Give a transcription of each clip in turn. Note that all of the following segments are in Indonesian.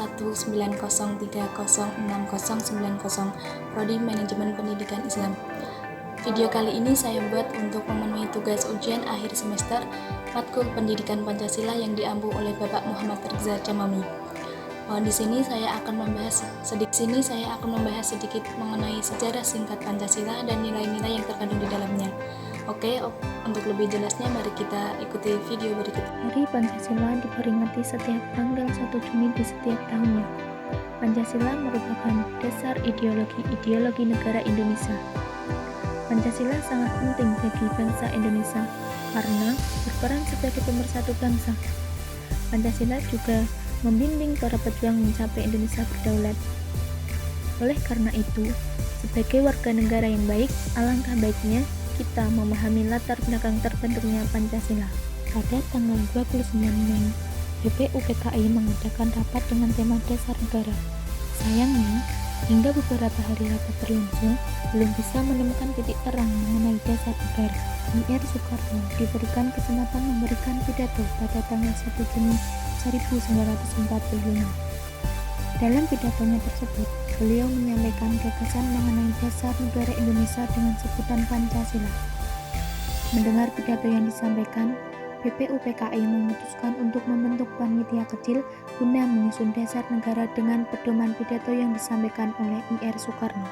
190306090, Prodi Manajemen Pendidikan Islam. Video kali ini saya buat untuk memenuhi tugas ujian akhir semester matkul Pendidikan Pancasila yang diampu oleh Bapak Muhammad Rizal Chamami. Di sini saya akan membahas sedikit mengenai sejarah singkat Pancasila dan nilai-nilai yang terkandung di dalamnya. Oke, untuk lebih jelasnya mari kita ikuti video berikut. Hari Pancasila diperingati setiap tanggal 1 Juni di setiap tahunnya. Pancasila merupakan dasar ideologi negara Indonesia. Pancasila sangat penting bagi bangsa Indonesia karena berperan sebagai pemersatu bangsa. Pancasila juga membimbing para pejuang mencapai Indonesia berdaulat. Oleh karena itu, sebagai warga negara yang baik, alangkah baiknya kita memahami latar belakang terbentuknya Pancasila. Pada tanggal 29 Mei, BPUPKI mengadakan rapat dengan tema dasar negara. Sayangnya, hingga beberapa hari rapat berlangsung, belum bisa menemukan titik terang mengenai dasar negara. Ir Soekarno diberikan kesempatan memberikan pidato pada tanggal 1 Juni 1945. Dalam pidatonya tersebut, beliau menyampaikan gagasan mengenai dasar negara Indonesia dengan sebutan Pancasila. Mendengar pidato yang disampaikan, BPUPKI memutuskan untuk membentuk panitia kecil guna menyusun dasar negara dengan pedoman pidato yang disampaikan oleh Ir Soekarno.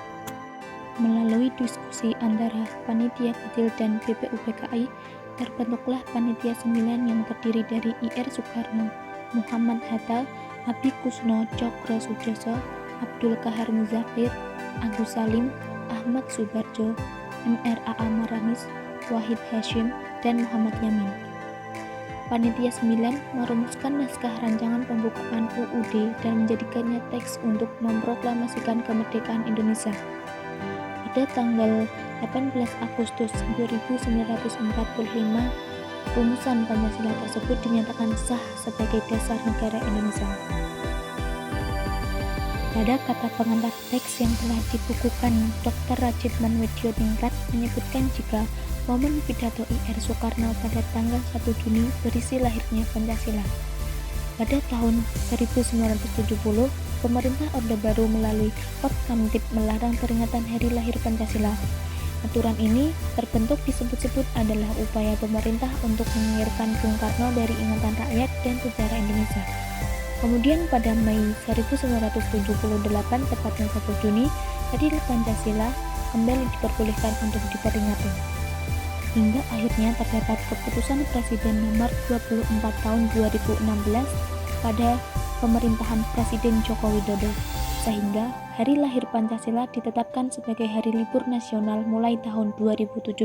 Melalui diskusi antara panitia kecil dan BPUPKI, terbentuklah panitia 9 yang terdiri dari Ir Soekarno, Muhammad Hatta, Abi Kusno Cokro Sujoso, Abdul Kahar Muzakir, Agus Salim, Ahmad Subarjo, MRAA Maramis, Wahid Hashim, dan Muhammad Yamin. Panitia 9 merumuskan naskah rancangan pembukaan UUD dan menjadikannya teks untuk memproklamasikan kemerdekaan Indonesia. Pada tanggal 18 Agustus 1945, rumusan Pancasila tersebut dinyatakan sah sebagai dasar negara Indonesia. Pada kata pengantar teks yang telah dibukukan, Dr. Rajib Manwedyo-Ningrat menyebutkan jika momen pidato Ir Soekarno pada tanggal 1 Juni berisi lahirnya Pancasila. Pada tahun 1970, pemerintah Orde Baru melalui Kop Kamtib melarang peringatan hari lahir Pancasila. Aturan ini terbentuk disebut-sebut adalah upaya pemerintah untuk mengakhirkan Bung Karno dari ingatan rakyat dan sejarah Indonesia. Kemudian pada Mei 1978, tepatnya 1 Juni, hari Pancasila kembali diperbolehkan untuk diperingati. Hingga akhirnya terdapat keputusan Presiden nomor 24 tahun 2016 pada pemerintahan Presiden Joko Widodo, sehingga hari lahir Pancasila ditetapkan sebagai hari libur nasional mulai tahun 2017.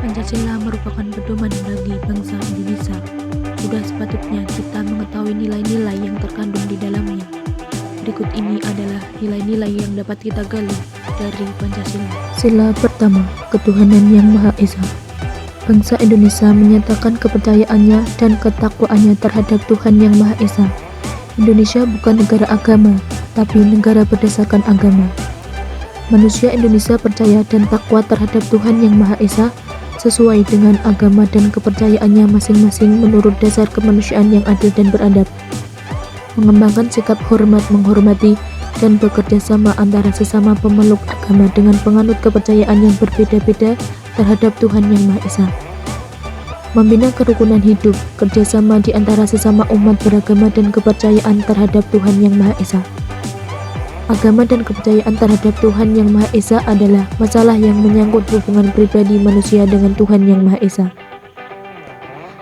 Pancasila merupakan pedoman bagi bangsa Indonesia. Sudah sepatutnya kita mengetahui nilai-nilai yang terkandung di dalamnya. Berikut ini adalah nilai-nilai yang dapat kita gali dari Pancasila. Sila pertama, ketuhanan yang Maha Esa. Bangsa Indonesia menyatakan kepercayaannya dan ketakwaannya terhadap Tuhan yang Maha Esa. Indonesia bukan negara agama, tapi negara berdasarkan agama. Manusia Indonesia percaya dan takwa terhadap Tuhan yang Maha Esa sesuai dengan agama dan kepercayaannya masing-masing menurut dasar kemanusiaan yang adil dan beradab. Mengembangkan sikap hormat menghormati dan bekerja sama antara sesama pemeluk agama dengan penganut kepercayaan yang berbeda-beda terhadap Tuhan yang Maha Esa. Membina kerukunan hidup, kerjasama di antara sesama umat beragama dan kepercayaan terhadap Tuhan yang Maha Esa. Agama dan kepercayaan terhadap Tuhan Yang Maha Esa adalah masalah yang menyangkut hubungan pribadi manusia dengan Tuhan Yang Maha Esa.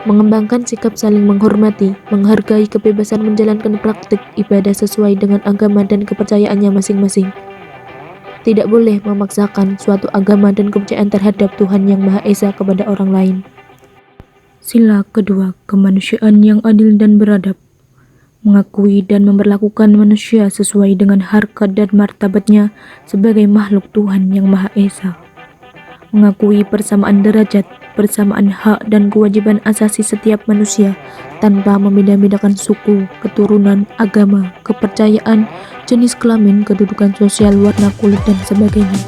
Mengembangkan sikap saling menghormati, menghargai kebebasan menjalankan praktik ibadah sesuai dengan agama dan kepercayaannya masing-masing. Tidak boleh memaksakan suatu agama dan kepercayaan terhadap Tuhan Yang Maha Esa kepada orang lain. Sila kedua, kemanusiaan yang adil dan beradab. Mengakui dan memperlakukan manusia sesuai dengan harkat dan martabatnya sebagai makhluk Tuhan Yang Maha Esa. Mengakui persamaan derajat, persamaan hak dan kewajiban asasi setiap manusia tanpa membeda-bedakan suku, keturunan, agama, kepercayaan, jenis kelamin, kedudukan sosial, warna kulit, dan sebagainya.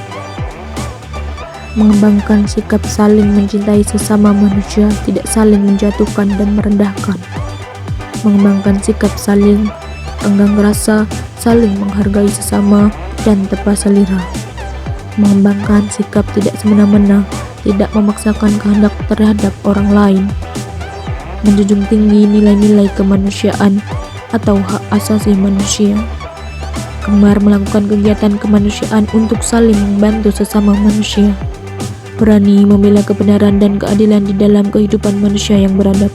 Mengembangkan sikap saling mencintai sesama manusia, tidak saling menjatuhkan dan merendahkan. Mengembangkan sikap saling tenggang rasa, saling menghargai sesama, dan tepat selera. Mengembangkan sikap tidak semena-mena, tidak memaksakan kehendak terhadap orang lain. Menjunjung tinggi nilai-nilai kemanusiaan atau hak asasi manusia. Gemar melakukan kegiatan kemanusiaan untuk saling membantu sesama manusia. Berani membela kebenaran dan keadilan di dalam kehidupan manusia yang beradab.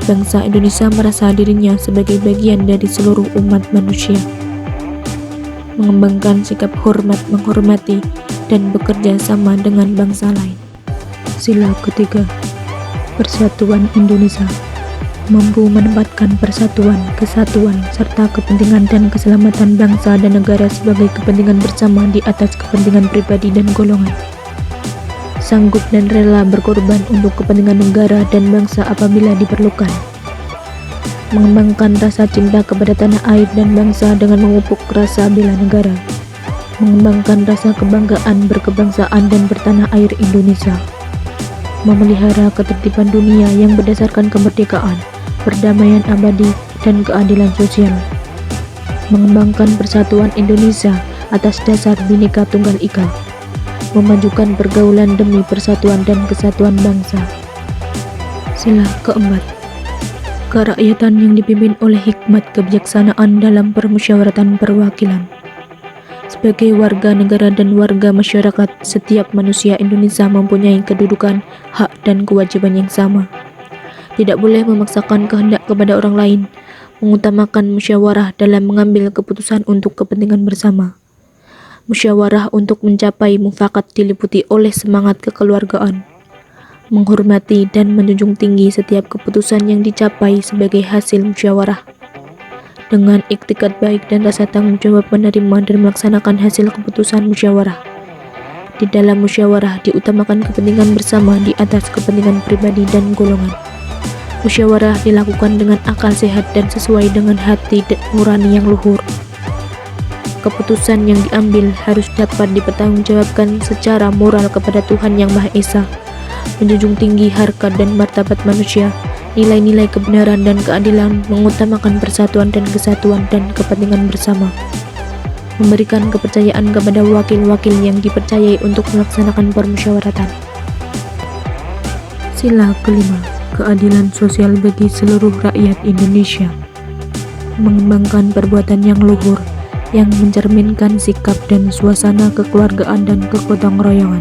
Bangsa Indonesia merasa dirinya sebagai bagian dari seluruh umat manusia. Mengembangkan sikap hormat menghormati dan bekerja sama dengan bangsa lain. Sila ketiga, Persatuan Indonesia. Mampu menempatkan persatuan, kesatuan, serta kepentingan dan keselamatan bangsa dan negara sebagai kepentingan bersama di atas kepentingan pribadi dan golongan. Sanggup dan rela berkorban untuk kepentingan negara dan bangsa apabila diperlukan. Mengembangkan rasa cinta kepada tanah air dan bangsa dengan memupuk rasa bela negara. Mengembangkan rasa kebanggaan berkebangsaan dan bertanah air Indonesia. Memelihara ketertiban dunia yang berdasarkan kemerdekaan, perdamaian abadi, dan keadilan sosial. Mengembangkan persatuan Indonesia atas dasar Bhinneka Tunggal Ika. Memajukan pergaulan demi persatuan dan kesatuan bangsa. Sila keempat, kerakyatan yang dipimpin oleh hikmat kebijaksanaan dalam permusyawaratan perwakilan. Sebagai warga negara dan warga masyarakat, setiap manusia Indonesia mempunyai kedudukan, hak, dan kewajiban yang sama. Tidak boleh memaksakan kehendak kepada orang lain, mengutamakan musyawarah dalam mengambil keputusan untuk kepentingan bersama. Musyawarah untuk mencapai mufakat diliputi oleh semangat kekeluargaan, menghormati dan menjunjung tinggi setiap keputusan yang dicapai sebagai hasil musyawarah, dengan iktikad baik dan rasa tanggung jawab menerima dan melaksanakan hasil keputusan musyawarah. Di dalam musyawarah diutamakan kepentingan bersama di atas kepentingan pribadi dan golongan. Musyawarah dilakukan dengan akal sehat dan sesuai dengan hati nurani yang luhur. Keputusan yang diambil harus dapat dipertanggungjawabkan secara moral kepada Tuhan Yang Maha Esa, menjunjung tinggi harkat dan martabat manusia, nilai-nilai kebenaran dan keadilan, mengutamakan persatuan dan kesatuan dan kepentingan bersama, memberikan kepercayaan kepada wakil-wakil yang dipercayai untuk melaksanakan permusyawaratan. Sila kelima, keadilan sosial bagi seluruh rakyat Indonesia. Mengembangkan perbuatan yang luhur, yang mencerminkan sikap dan suasana kekeluargaan dan kegotong royongan.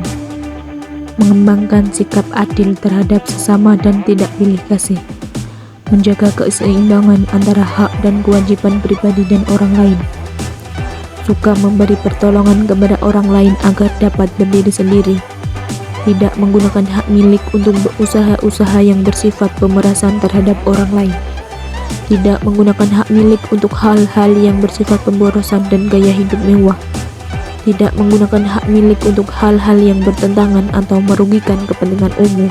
Mengembangkan sikap adil terhadap sesama dan tidak pilih kasih. Menjaga keseimbangan antara hak dan kewajiban pribadi dan orang lain. Suka memberi pertolongan kepada orang lain agar dapat berdiri sendiri. Tidak menggunakan hak milik untuk berusaha-usaha yang bersifat pemerasan terhadap orang lain. Tidak menggunakan hak milik untuk hal-hal yang bersifat pemborosan dan gaya hidup mewah. Tidak menggunakan hak milik untuk hal-hal yang bertentangan atau merugikan kepentingan umum.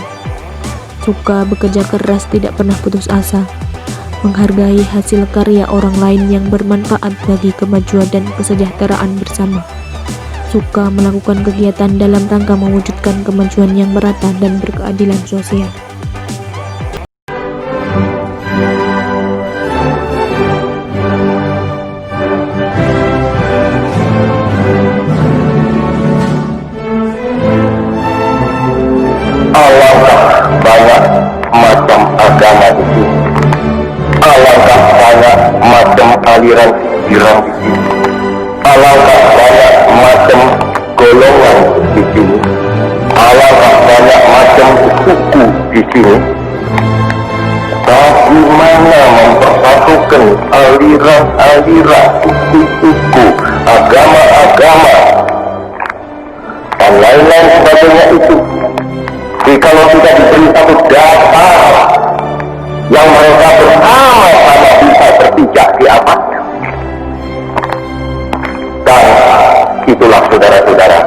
Suka bekerja keras, tidak pernah putus asa. Menghargai hasil karya orang lain yang bermanfaat bagi kemajuan dan kesejahteraan bersama. Suka melakukan kegiatan dalam rangka mewujudkan kemajuan yang merata dan berkeadilan sosial. Agama di sini. Alangkah banyak macam aliran pikiran di sini. golongan di sini, alangkah banyak macam suku di sini. Bagaimana mempersatukan aliran-aliran suku-suku, agama-agama, dan lain-lain sebagainya itu? Jadi kalau tidak diberi satu dasar yang mereka bersama-sama bisa berpijak di atasnya, dan itulah saudara-saudara,